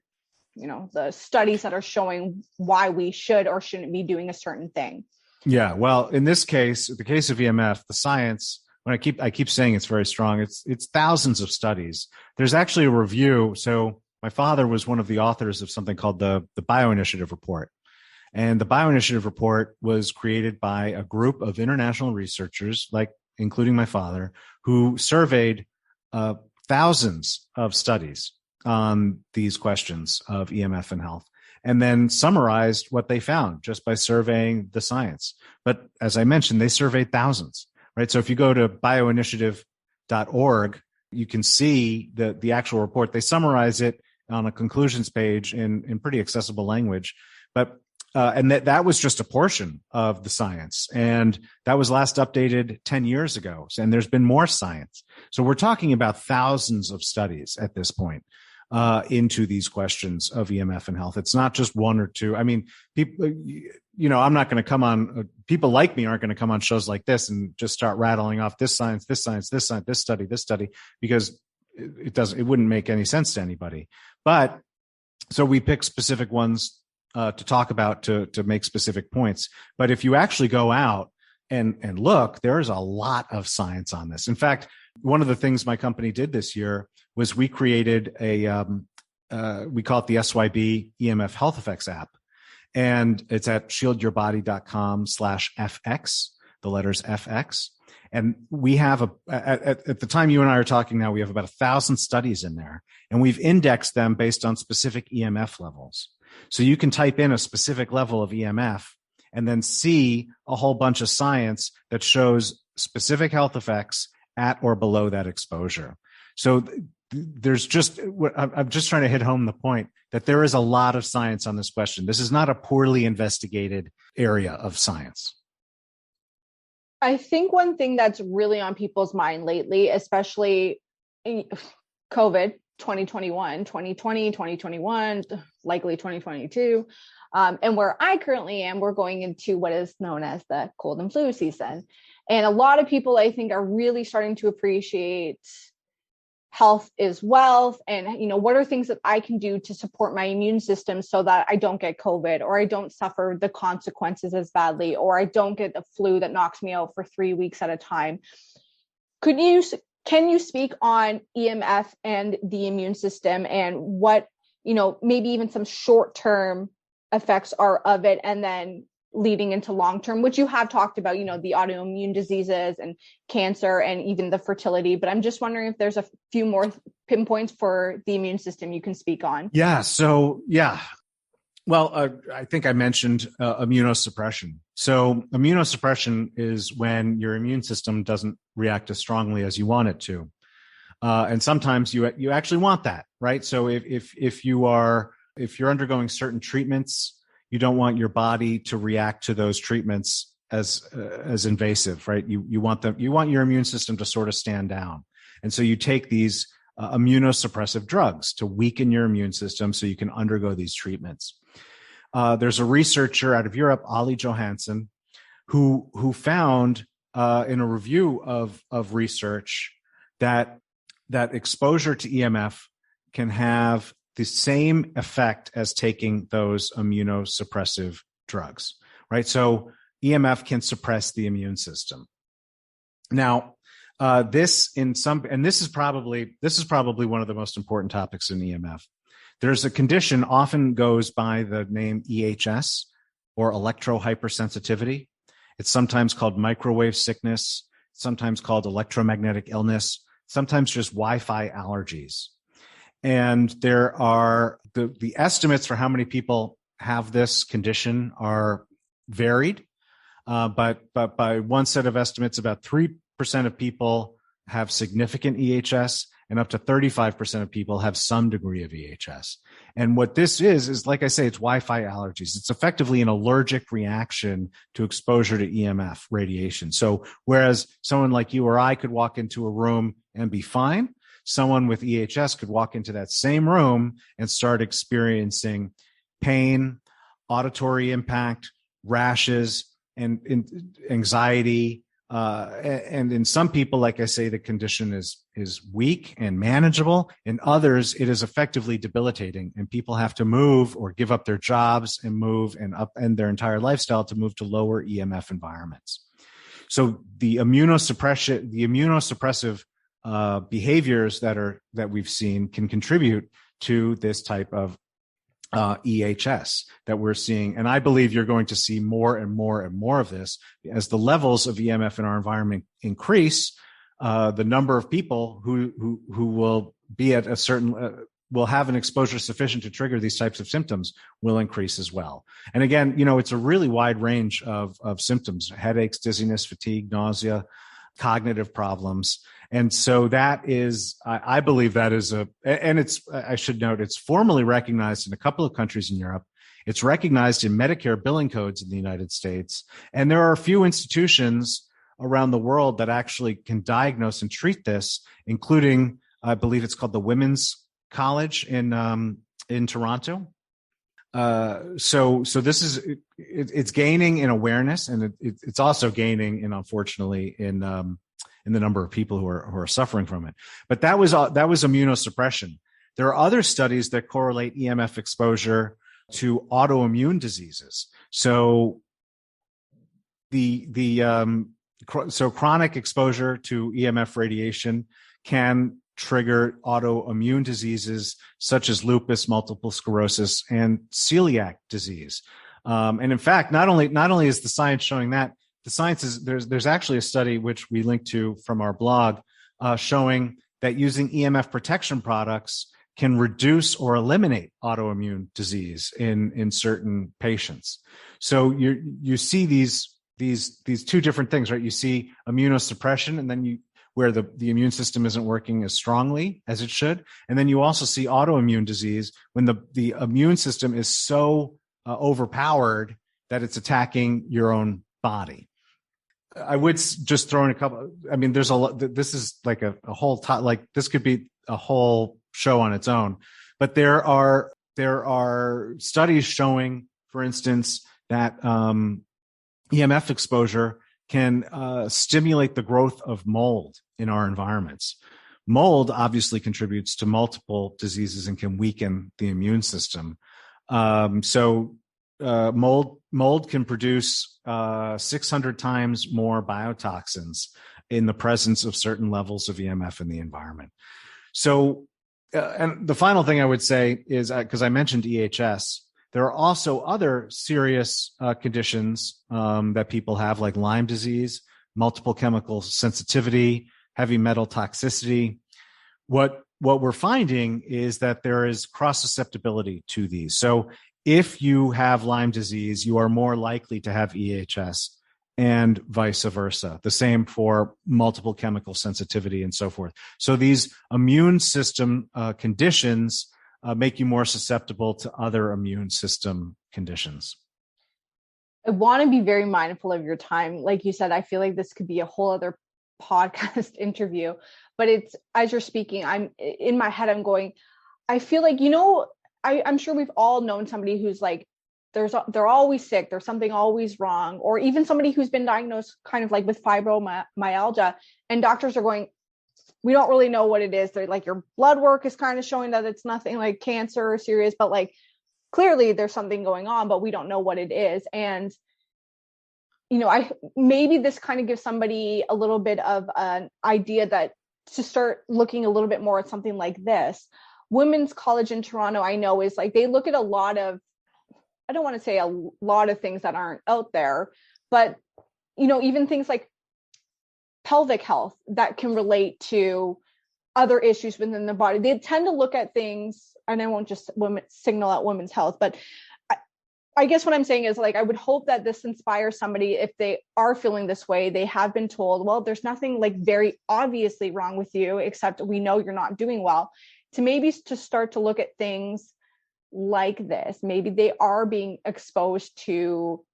you know, the studies that are showing why we should or shouldn't be doing a certain thing? Yeah, well, in this case, the case of EMF, the science, when I keep saying it's very strong, it's thousands of studies. There's actually a review. So my father was one of the authors of something called the Bioinitiative Report. And the Bioinitiative Report was created by a group of international researchers, like including my father, who surveyed thousands of studies on these questions of EMF and health, and then summarized what they found just by surveying the science. But as I mentioned, they surveyed thousands, right? So if you go to bioinitiative.org, you can see the actual report. They summarize it on a conclusions page in pretty accessible language. But and that was just a portion of the science. And that was last updated 10 years ago. And there's been more science. So we're talking about thousands of studies at this point into these questions of EMF and health. It's not just one or two. I mean, people, you know, I'm not going to come on, people like me aren't going to come on shows like this and just start rattling off this science, this science, this science, this study, because it wouldn't make any sense to anybody. But so we pick specific ones to talk about to make specific points. But if you actually go out and look, there's a lot of science on this. In fact, one of the things my company did this year was we created we call it the SYB EMF Health Effects app. And it's at shieldyourbody.com/FX, the letters FX. And we have at the time you and I are talking now, we have about 1,000 studies in there, and we've indexed them based on specific EMF levels. So you can type in a specific level of EMF and then see a whole bunch of science that shows specific health effects at or below that exposure. So there's I'm just trying to hit home the point that there is a lot of science on this question. This is not a poorly investigated area of science. I think one thing that's really on people's mind lately, especially COVID, 2021, 2020, 2021, likely 2022. And where I currently am, we're going into what is known as the cold and flu season. And a lot of people, I think, are really starting to appreciate health is wealth. And, you know, what are things that I can do to support my immune system so that I don't get COVID, or I don't suffer the consequences as badly, or I don't get the flu that knocks me out for 3 weeks at a time. Can you speak on EMF and the immune system and what, you know, maybe even some short-term effects are of it, and then leading into long term, which you have talked about, the autoimmune diseases and cancer and even the fertility. But I'm just wondering if there's a few more pinpoints for the immune system you can speak on. Yeah. So, yeah. Well, I think I mentioned immunosuppression. So immunosuppression is when your immune system doesn't react as strongly as you want it to. And sometimes you actually want that, right? So if you're undergoing certain treatments, you don't want your body to react to those treatments as invasive, right? You want your immune system to sort of stand down. And so you take these immunosuppressive drugs to weaken your immune system so you can undergo these treatments. There's a researcher out of Europe, Ali Johansson, who found in a review of research that exposure to EMF can have the same effect as taking those immunosuppressive drugs, right? So EMF can suppress the immune system. Now, this is probably one of the most important topics in EMF. There's a condition often goes by the name EHS, or electrohypersensitivity. It's sometimes called microwave sickness, sometimes called electromagnetic illness, sometimes just Wi-Fi allergies. And there are the estimates for how many people have this condition are varied. But by one set of estimates, about 3% of people have significant EHS, and up to 35% of people have some degree of EHS. And what this is like I say, it's Wi-Fi allergies. It's effectively an allergic reaction to exposure to EMF radiation. So whereas someone like you or I could walk into a room and be fine, someone with EHS could walk into that same room and start experiencing pain, auditory impact, rashes, and anxiety. And in some people, like I say, the condition is weak and manageable. In others, it is effectively debilitating, and people have to move or give up their jobs and move and upend their entire lifestyle to move to lower EMF environments. So the immunosuppressive behaviors that we've seen can contribute to this type of EHS that we're seeing. And I believe you're going to see more and more and more of this as the levels of EMF in our environment increase. The number of people who will be at a certain will have an exposure sufficient to trigger these types of symptoms will increase as well. And again, it's a really wide range of symptoms: headaches, dizziness, fatigue, nausea, cognitive problems. And so that is, I believe that is I should note, it's formally recognized in a couple of countries in Europe. It's recognized in Medicare billing codes in the United States. And there are a few institutions around the world that actually can diagnose and treat this, including, I believe it's called the Women's College in Toronto. So this is, it's gaining in awareness, and it's also gaining unfortunately in the number of people who are suffering from it. But that was immunosuppression. There are other studies that correlate EMF exposure to autoimmune diseases. So so chronic exposure to EMF radiation can trigger autoimmune diseases such as lupus, multiple sclerosis, and celiac disease. And in fact, not only is the science showing that, the science is there's actually a study which we linked to from our blog showing that using EMF protection products can reduce or eliminate autoimmune disease in certain patients. So you see these two different things, right? You see immunosuppression, and then where the immune system isn't working as strongly as it should. And then you also see autoimmune disease when the immune system is so overpowered that it's attacking your own body. I would just throw in a couple. I mean, there's a lot. This is like a whole this could be a whole show on its own. But there are studies showing, for instance, that EMF exposure can stimulate the growth of mold in our environments. Mold obviously contributes to multiple diseases and can weaken the immune system. Mold can produce 600 times more biotoxins in the presence of certain levels of EMF in the environment. So, and the final thing I would say is, because I mentioned EHS, there are also other serious conditions that people have, like Lyme disease, multiple chemical sensitivity, heavy metal toxicity. What we're finding is that there is cross-susceptibility to these. So if you have Lyme disease, you are more likely to have EHS, and vice versa. The same for multiple chemical sensitivity and so forth. So these immune system conditions make you more susceptible to other immune system conditions. I want to be very mindful of your time. Like you said, I feel like this could be a whole other podcast interview, but it's, as you're speaking, I'm in my head, I'm going, I feel like, I'm sure we've all known somebody who's like, they're always sick. There's something always wrong. Or even somebody who's been diagnosed kind of like with fibromyalgia, and doctors are going, we don't really know what it is. They're like, your blood work is kind of showing that it's nothing like cancer or serious, but like clearly there's something going on, but we don't know what it is. And, maybe this kind of gives somebody a little bit of an idea that to start looking a little bit more at something like this. Women's College in Toronto, I know, is like, they look at a lot of, I don't want to say a lot of things that aren't out there, but, even things like pelvic health that can relate to other issues within the body. They tend to look at things, and I won't just signal out women's health, but I guess what I'm saying is, like, I would hope that this inspires somebody, if they are feeling this way, they have been told, well, there's nothing like very obviously wrong with you, except we know you're not doing well, to maybe to start to look at things like this. Maybe they are being exposed to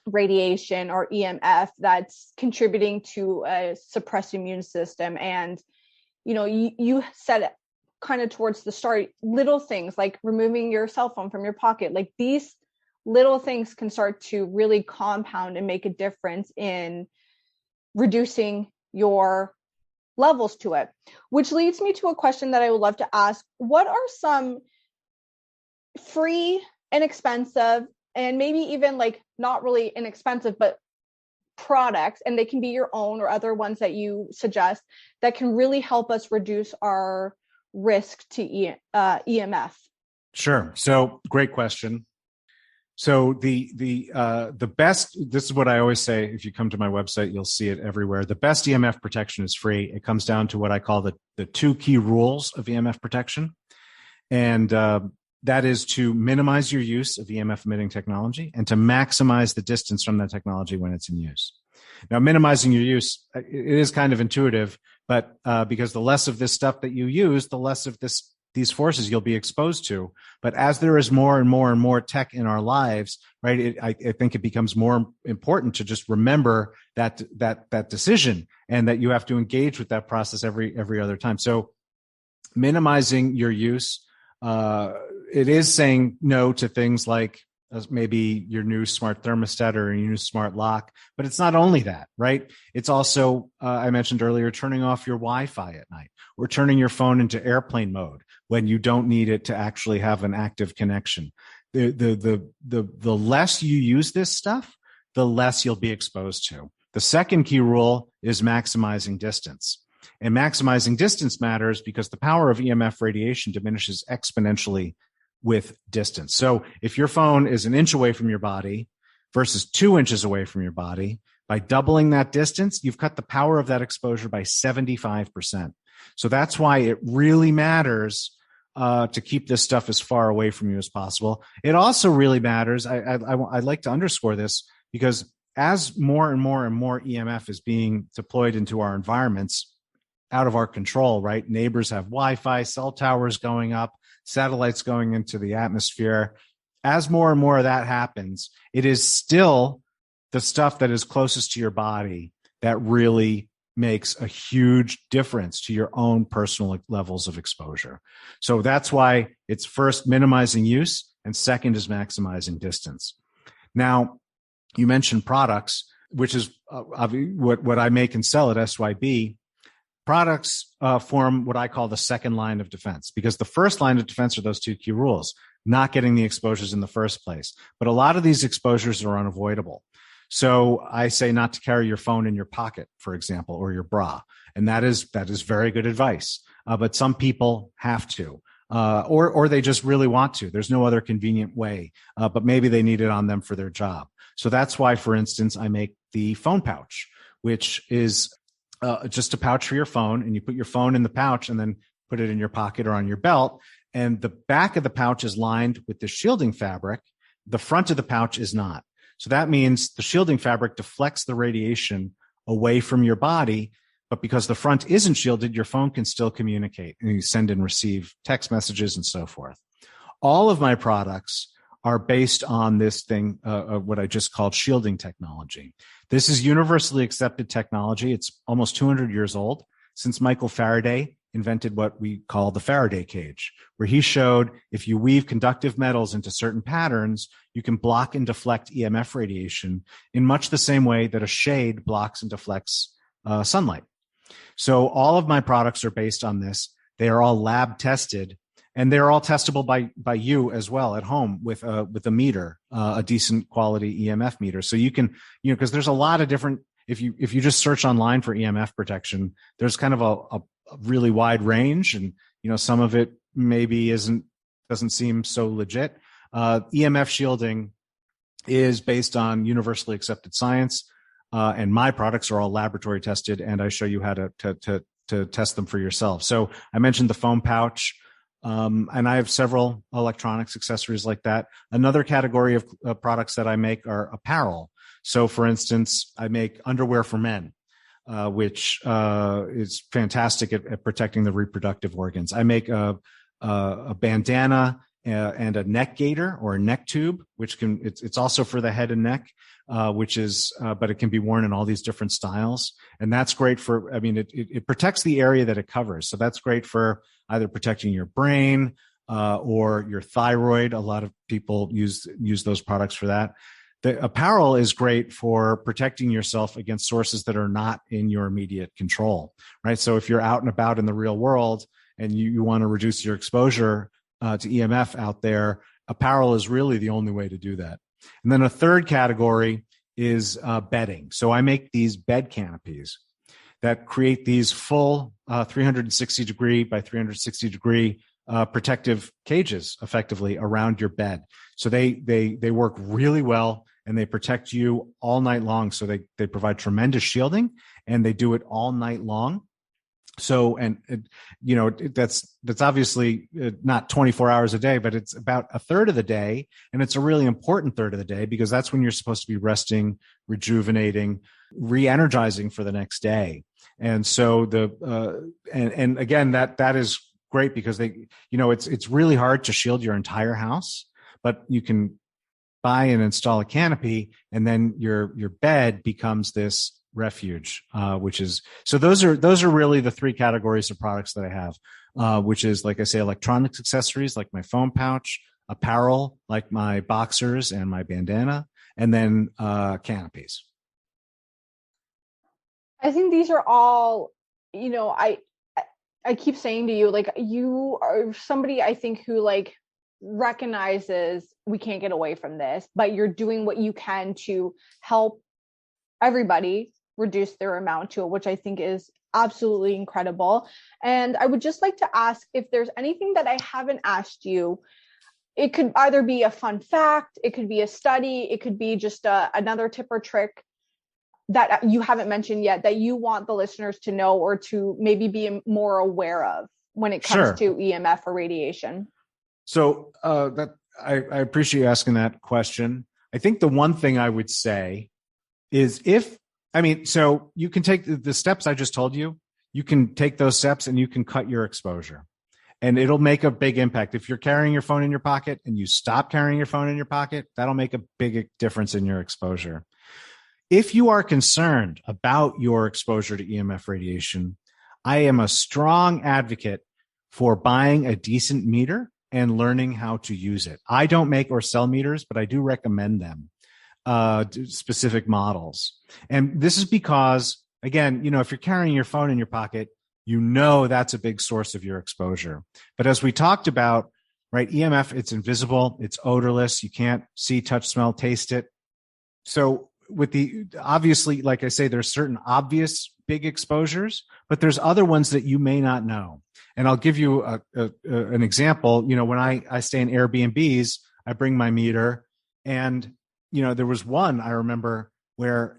radiation or EMF that's contributing to a suppressed immune system. And, you said it kind of towards the start, little things like removing your cell phone from your pocket, like these little things can start to really compound and make a difference in reducing your levels to it. Which leads me to a question that I would love to ask. What are some free, inexpensive, and maybe even like not really inexpensive, but products, and they can be your own or other ones that you suggest, that can really help us reduce our risk to EMF? Sure. So great question. So the best, this is what I always say, if you come to my website, you'll see it everywhere. The best EMF protection is free. It comes down to what I call the two key rules of EMF protection. And that is to minimize your use of EMF emitting technology and to maximize the distance from that technology when it's in use. Now, minimizing your use, it is kind of intuitive, but because the less of this stuff that you use, the less of these forces you'll be exposed to. But as there is more and more and more tech in our lives, right, I think it becomes more important to just remember that decision, and that you have to engage with that process every other time. So minimizing your use, it is saying no to things like maybe your new smart thermostat or your new smart lock, but it's not only that, right? It's also, I mentioned earlier, turning off your Wi-Fi at night, or turning your phone into airplane mode when you don't need it to actually have an active connection. The less you use this stuff, the less you'll be exposed to. The second key rule is maximizing distance. And maximizing distance matters because the power of EMF radiation diminishes exponentially with distance. So if your phone is an inch away from your body versus 2 inches away from your body, by doubling that distance, you've cut the power of that exposure by 75%. So that's why it really matters to keep this stuff as far away from you as possible. It also really matters. I'd like to underscore this, because as more and more and more EMF is being deployed into our environments, out of our control, right? Neighbors have Wi-Fi, cell towers going up, satellites going into the atmosphere. As more and more of that happens, it is still the stuff that is closest to your body that really makes a huge difference to your own personal levels of exposure. So that's why it's first minimizing use, and second is maximizing distance. Now, you mentioned products, which is what I make and sell at SYB. Products form what I call the second line of defense, because the first line of defense are those two key rules, not getting the exposures in the first place. But a lot of these exposures are unavoidable. So I say not to carry your phone in your pocket, for example, or your bra. And that is very good advice. But some people have to. or they just really want to. There's no other convenient way, but maybe they need it on them for their job. So that's why, for instance, I make the phone pouch, which is just a pouch for your phone, and you put your phone in the pouch and then put it in your pocket or on your belt. And the back of the pouch is lined with the shielding fabric. The front of the pouch is not. So that means the shielding fabric deflects the radiation away from your body, but because the front isn't shielded, your phone can still communicate, and you send and receive text messages and so forth. All of my products are based on this thing, what I just called shielding technology. This is universally accepted technology. It's almost 200 years old, since Michael Faraday invented what we call the Faraday cage, where he showed if you weave conductive metals into certain patterns, you can block and deflect EMF radiation in much the same way that a shade blocks and deflects sunlight. So all of my products are based on this. They are all lab tested, and they're all testable by you as well at home with a meter, a decent quality EMF meter. So you can, because there's a lot of different. If you just search online for EMF protection, there's kind of a really wide range, and some of it maybe doesn't seem so legit. EMF shielding is based on universally accepted science, and my products are all laboratory tested, and I show you how to test them for yourself. So I mentioned the foam pouch, and I have several electronics accessories like that. Another category of products that I make are apparel. So, for instance, I make underwear for men, which is fantastic at protecting the reproductive organs. I make a bandana and a neck gaiter or a neck tube, which it's also for the head and neck, but it can be worn in all these different styles. And that's great it protects the area that it covers. So that's great for either protecting your brain or your thyroid. A lot of people use those products for that. The apparel is great for protecting yourself against sources that are not in your immediate control, right? So if you're out and about in the real world and you want to reduce your exposure to EMF out there, apparel is really the only way to do that. And then a third category is bedding. So I make these bed canopies that create these full 360 degree by 360 degree protective cages effectively around your bed. So they work really well, and they protect you all night long. So they provide tremendous shielding, and they do it all night long. So, that's obviously not 24 hours a day, but it's about a third of the day. And it's a really important third of the day because that's when you're supposed to be resting, rejuvenating, re-energizing for the next day. And so and again, that is great because it's really hard to shield your entire house, but you can buy and install a canopy, and then your bed becomes this refuge, so those are really the three categories of products that I have, which is, like I say, electronics accessories like my phone pouch, apparel like my boxers and my bandana, and then canopies. I think these are all, I keep saying to you, like, you are somebody I think who recognizes we can't get away from this, but you're doing what you can to help everybody reduce their amount to it, which I think is absolutely incredible. And I would just like to ask if there's anything that I haven't asked you. It could either be a fun fact, it could be a study, it could be just another tip or trick that you haven't mentioned yet that you want the listeners to know or to maybe be more aware of when it comes to EMF or radiation. So I appreciate you asking that question. I think the one thing I would say is so you can take the steps I just told you, you can take those steps and you can cut your exposure, and it'll make a big impact. If you're carrying your phone in your pocket and you stop carrying your phone in your pocket, that'll make a big difference in your exposure. If you are concerned about your exposure to EMF radiation, I am a strong advocate for buying a decent meter and learning how to use it. I don't make or sell meters, but I do recommend them, specific models. And this is because, again, if you're carrying your phone in your pocket, that's a big source of your exposure. But as we talked about, right, EMF, it's invisible, it's odorless, you can't see, touch, smell, taste it. So with the, obviously, like I say, there's certain obvious big exposures, but there's other ones that you may not know. And I'll give you an example. When I stay in Airbnbs, I bring my meter, and, there was one I remember where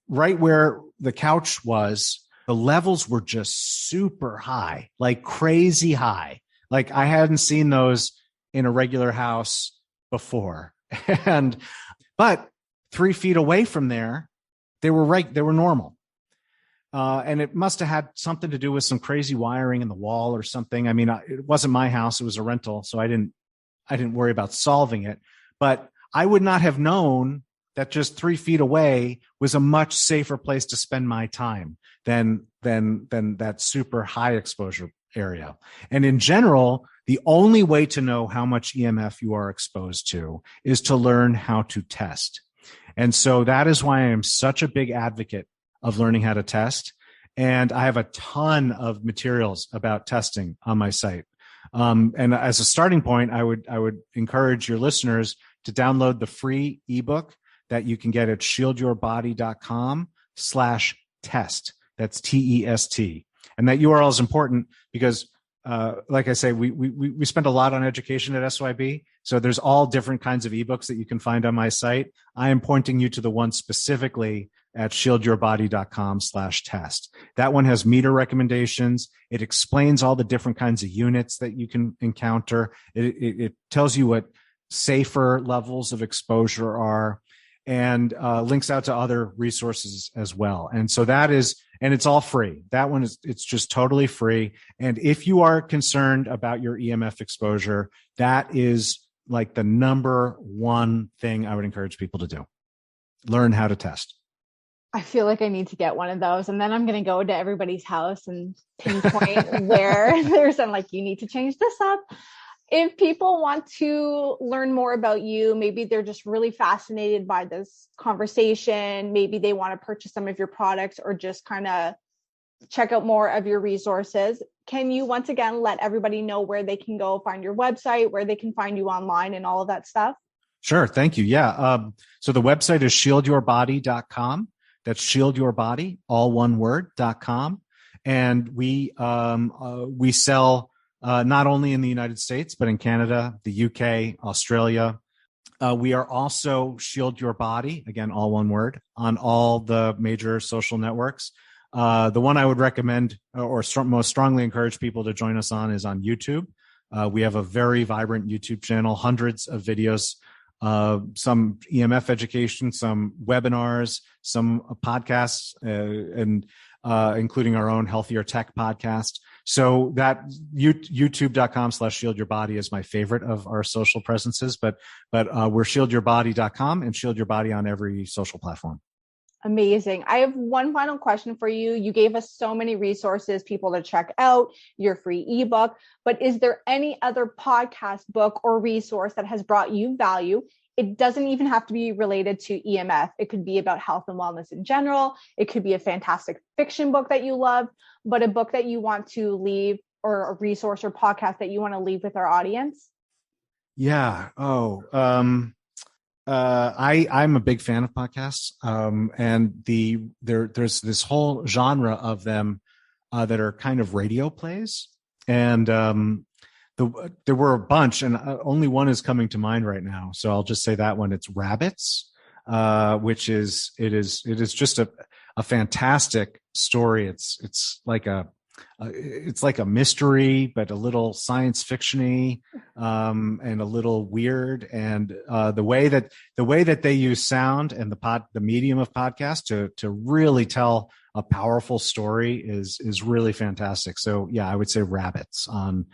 right where the couch was, the levels were just super high, like crazy high. Like I hadn't seen those in a regular house before. But 3 feet away from there, they were normal. And it must have had something to do with some crazy wiring in the wall or something. I mean, it wasn't my house. It was a rental. So I didn't worry about solving it, but I would not have known that just 3 feet away was a much safer place to spend my time than that super high exposure area. And in general, the only way to know how much EMF you are exposed to is to learn how to test. And so that is why I am such a big advocate of learning how to test. And I have a ton of materials about testing on my site. And as a starting point, I would encourage your listeners to download the free ebook that you can get at shieldyourbody.com/test. That's TEST. And that URL is important because, like I say, we spend a lot on education at SYB. So there's all different kinds of ebooks that you can find on my site. I am pointing you to the one specifically at shieldyourbody.com/test. That one has meter recommendations. It explains all the different kinds of units that you can encounter. It tells you what safer levels of exposure are, and links out to other resources as well. And so and it's all free. That one it's just totally free. And if you are concerned about your EMF exposure, that is like the number one thing I would encourage people to do. Learn how to test. I feel like I need to get one of those, and then I'm going to go to everybody's house and pinpoint where there's some, like, you need to change this up. If people want to learn more about you, maybe they're just really fascinated by this conversation, maybe they want to purchase some of your products or just kind of check out more of your resources, can you once again let everybody know where they can go find your website, where they can find you online and all of that stuff? Sure. Thank you. Yeah. So the website is shieldyourbody.com. That's shieldyourbody, all one word, .com. And we sell not only in the United States, but in Canada, the UK, Australia. We are also Shield Your Body, again, all one word, on all the major social networks. The one I would recommend or most strongly encourage people to join us on is on YouTube. We have a very vibrant YouTube channel, hundreds of videos, some EMF education, some webinars, some podcasts, and including our own Healthier Tech podcast. So that youtube.com/shieldyourbody is my favorite of our social presences, but we're shieldyourbody.com and Shield Your Body on every social platform. Amazing. I have one final question for you. You gave us so many resources, people to check out, your free ebook, but is there any other podcast, book, or resource that has brought you value? It doesn't even have to be related to EMF. It could be about health and wellness in general. It could be a fantastic fiction book that you love, but a book that you want to leave, or a resource or podcast that you want to leave with our audience. Yeah. I'm a big fan of podcasts. And there's this whole genre of them that are kind of radio plays. And there were a bunch, and only one is coming to mind right now. So I'll just say that one. It's Rabbits, which is just a fantastic story. It's like a mystery, but a little science fiction-y, and a little weird. And the way that they use sound and the medium of podcast to really tell a powerful story is really fantastic. So yeah, I would say Rabbits on.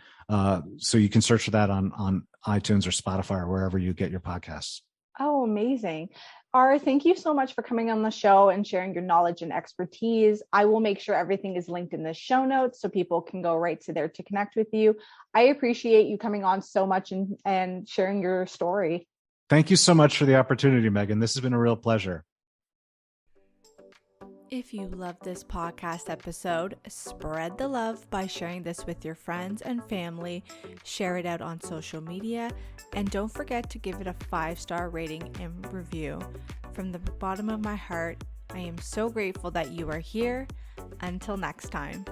So you can search for that on iTunes or Spotify or wherever you get your podcasts. Oh, amazing. Ara, thank you so much for coming on the show and sharing your knowledge and expertise. I will make sure everything is linked in the show notes so people can go right to there to connect with you. I appreciate you coming on so much and sharing your story. Thank you so much for the opportunity, Meghan. This has been a real pleasure. If you love this podcast episode, spread the love by sharing this with your friends and family, share it out on social media, and don't forget to give it a 5-star rating and review. From the bottom of my heart, I am so grateful that you are here. Until next time.